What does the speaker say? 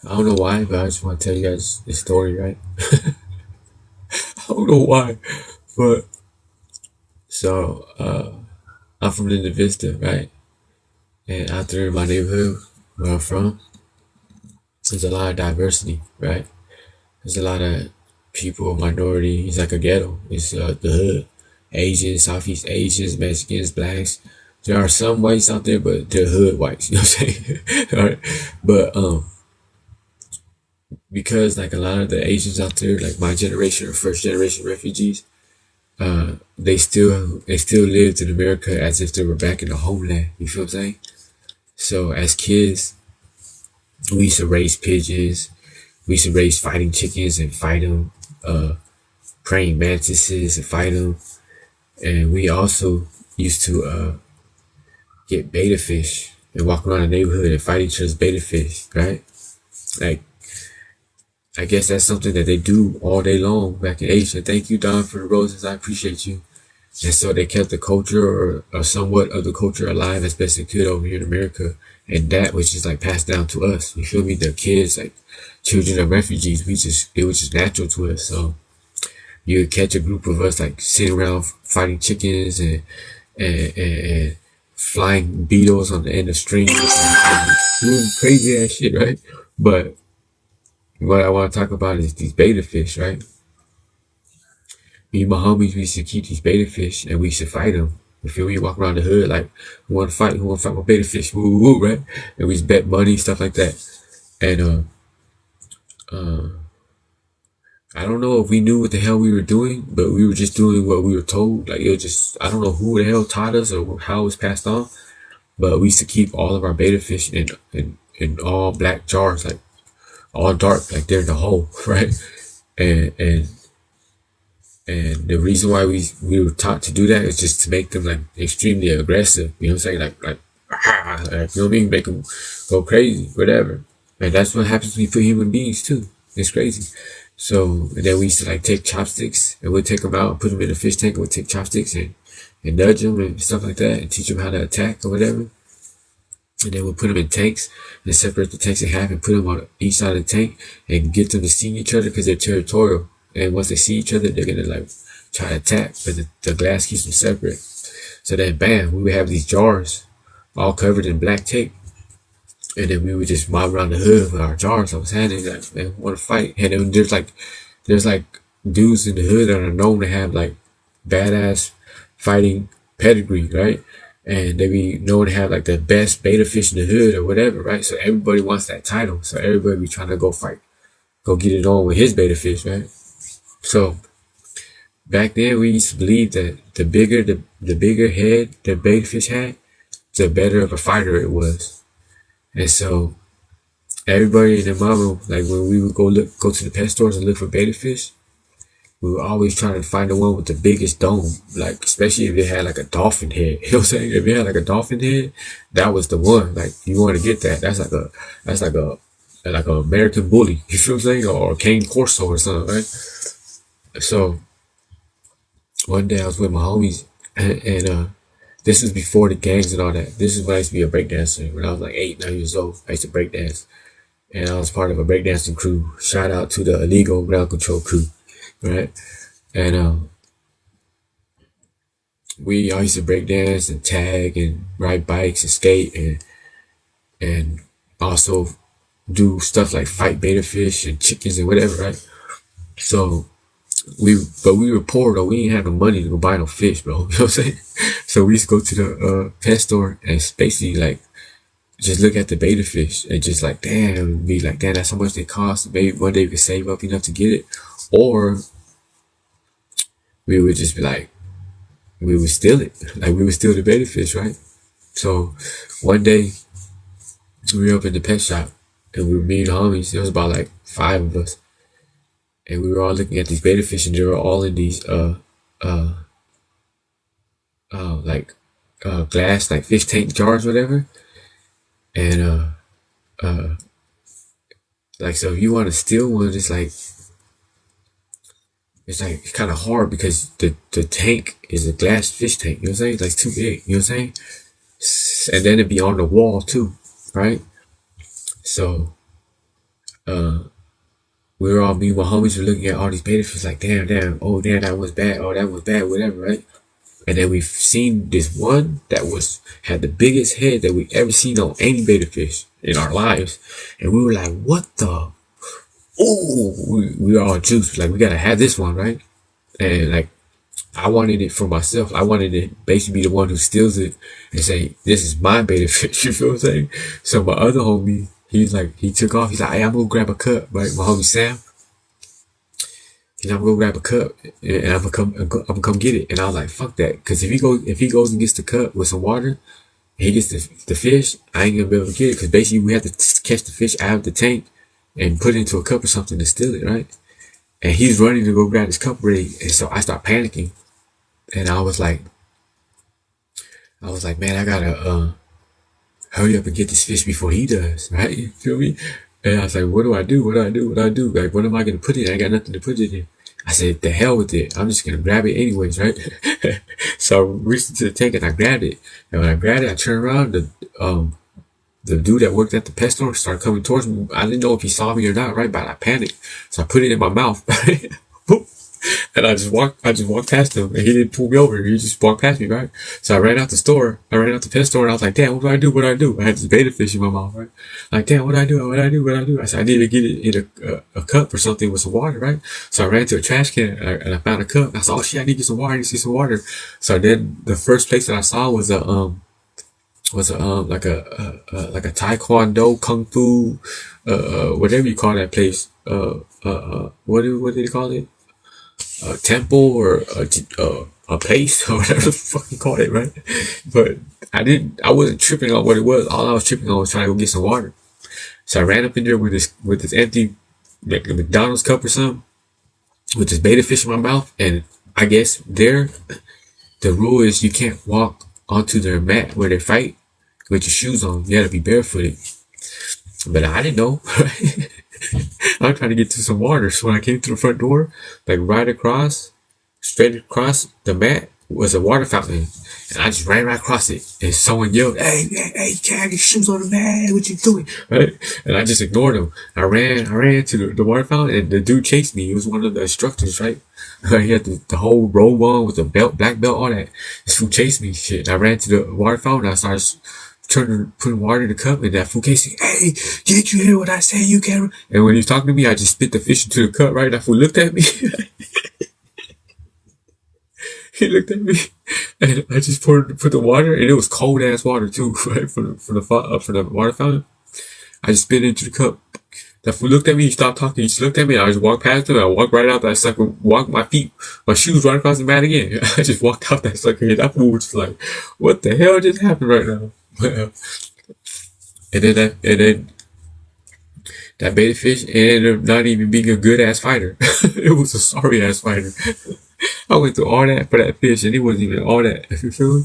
I don't know why, but I just want to tell you guys this story, right? I don't know why, but I'm from Linda Vista, right? And out there in my neighborhood where I'm from, there's a lot of diversity, right? There's a lot of people, minority. It's like a ghetto. It's the hood. Asians, Southeast Asians, Mexicans, blacks. There are some whites out there, but they're hood whites. You know what I'm saying? All right. But because like a lot of the Asians out there, like my generation or first generation refugees, they still lived in America as if they were back in the homeland. You feel what I'm saying? So as kids, we used to raise pigeons. We used to raise fighting chickens and fight them. Praying mantises and fight them. And we also used to get beta fish and walk around the neighborhood and fight each other's beta fish, right? Like, I guess that's something that they do all day long back in Asia. Thank you, Don, for the roses. I appreciate you. And so they kept the culture or somewhat of the culture alive as best they could over here in America. And that was just like passed down to us. You feel me? The kids, like children of refugees, it was just natural to us. So you would catch a group of us like sitting around fighting chickens and flying beetles on the end of strings and doing crazy ass shit, right? But what I want to talk about is these beta fish, right? Me and my homies, we used to keep these beta fish and we used to fight them. You feel me? Walk around the hood like, who want to fight my beta fish? Woo, woo, woo, right? And we just bet money, stuff like that. And I don't know if we knew what the hell we were doing, but we were just doing what we were told. Like it was just, I don't know who the hell taught us or how it was passed on, but we used to keep all of our beta fish in all black jars, like all dark, like they're in the hole, right? And and and the reason why we were taught to do that is just to make them like extremely aggressive. You know what I'm saying? Like you know what I mean? Make them go crazy, whatever. And that's what happens when you put human beings too. It's crazy. So and then we used to like take chopsticks and we'd take them out and put them in a fish tank and we'd take chopsticks and nudge them and stuff like that and teach them how to attack or whatever. And then we'll put them in tanks and separate the tanks in half and put them on each side of the tank and get them to see each other because they're territorial. And once they see each other, they're gonna like try to attack, but the glass keeps them separate. So then, bam, we would have these jars all covered in black tape, and then we would just mob around the hood with our jars. I was handing like, man, we want to fight. And then there's like dudes in the hood that are known to have like badass fighting pedigree, right? And they be known to have like the best beta fish in the hood or whatever, right? So everybody wants that title. So everybody be trying to go fight, go get it on with his beta fish, right? So back then we used to believe that the bigger head the beta fish had, the better of a fighter it was. And so everybody in the mama, like when we would go to the pet stores and look for beta fish, we were always trying to find the one with the biggest dome, like especially if it had like a dolphin head. You know what I'm saying? If it had like a dolphin head, that was the one. Like you want to get that. That's like a American bully. You feel what I'm saying? Or a cane corso or something, right? So one day I was with my homies, and this is before the gangs and all that. This is when I used to be a breakdancer. When I was like 8, 9 years old, I used to breakdance, and I was part of a breakdancing crew. Shout out to the illegal ground control crew, right? And we all used to break dance and tag and ride bikes and skate and also do stuff like fight beta fish and chickens and whatever, right? So we were poor though. We didn't have no money to go buy no fish, bro. You know what I'm saying? So we used to go to the pet store and basically like just look at the beta fish and just like damn, be like damn, that's how much they cost. Maybe one day we could save up enough to get it, or we would just be like we would steal it, like we would steal the beta fish, right? So one day we were up in the pet shop and we were meeting homies. There was about like 5 of us, and we were all looking at these beta fish, and they were all in these uh like glass like fish tank jars, whatever. And like so, if you want to steal one, it's like kind of hard because the tank is a glass fish tank. You know what I'm saying? Like it's too big. You know what I'm saying? And then it'd be on the wall too, right? So we were all, me and my homies were looking at all these beta fish like, damn, oh damn, that was bad, oh that was bad, whatever, right? And then we've seen this one that had the biggest head that we ever seen on any beta fish in our lives. And we were like, what the? Oh, we were all juiced. Like, we gotta have this one, right? And like, I wanted it for myself. I wanted to basically be the one who steals it and say, this is my beta fish. You feel what I'm saying? So my other homie, he took off. He's like, hey, I'm gonna grab a cup, right? My homie Sam. I'm gonna go grab a cup and I'm gonna come get it. And I was like, fuck that. Cause if he goes and gets the cup with some water, and he gets the fish, I ain't gonna be able to get it. Cause basically we have to catch the fish out of the tank and put it into a cup or something to steal it, right? And he's running to go grab his cup ready. And so I start panicking. And I was like, man, I gotta, hurry up and get this fish before he does, right? You feel me? And I was like, what do I do? Like, what am I going to put in? I got nothing to put it in. I said, the hell with it. I'm just going to grab it anyways, right? So I reached into the tank and I grabbed it. And when I grabbed it, I turned around. The dude that worked at the pet store started coming towards me. I didn't know if he saw me or not, right? But I panicked. So I put it in my mouth. And I just walked past him and he didn't pull me over. He just walked past me, right? So I ran out the pet store and I was like, damn, what do I do? I had this beta fish in my mouth, right? Like, damn, what do I do? I said, I need to get it in a cup or something with some water, right? So I ran to a trash can and I found a cup. I said, oh shit, I need to get some water. I need to see some water. So then the first place that I saw was like a taekwondo, kung fu, whatever you call that place. What did they call it? A temple or a place or whatever the fuck you call it, right? But I wasn't tripping on what it was. All I was tripping on was trying to go get some water. So I ran up in there with this empty, like a McDonald's cup or something, with this beta fish in my mouth. And I guess the rule is you can't walk onto their mat where they fight with your shoes on. You gotta be barefooted. But I didn't know. I'm trying to get to some water. So when I came to the front door, like straight across the mat was a water fountain. And I just ran right across it. And someone yelled, hey, you can't have your shoes on the mat. What you doing? Right? And I just ignored him. I ran to the water fountain and the dude chased me. He was one of the instructors, right? He had the whole robe on with the belt, black belt, all that. This fool chased me. Shit. I ran to the water fountain. I started putting water in the cup, and that fool came saying, hey, did you hear what I said? You can't. And when he was talking to me, I just spit the fish into the cup, right? That fool looked at me. He looked at me, and I just put the water, and it was cold ass water too, right? From the water fountain. I just spit it into the cup. That fool looked at me, he stopped talking, he just looked at me, and I just walked past him, I walked right out that sucker, walked my shoes right across the mat again. I just walked out that sucker, and that fool was just like, what the hell just happened right now? And then that beta fish ended up not even being a good ass fighter. It was a sorry ass fighter. I went through all that for that fish and it wasn't even all that. You feel me?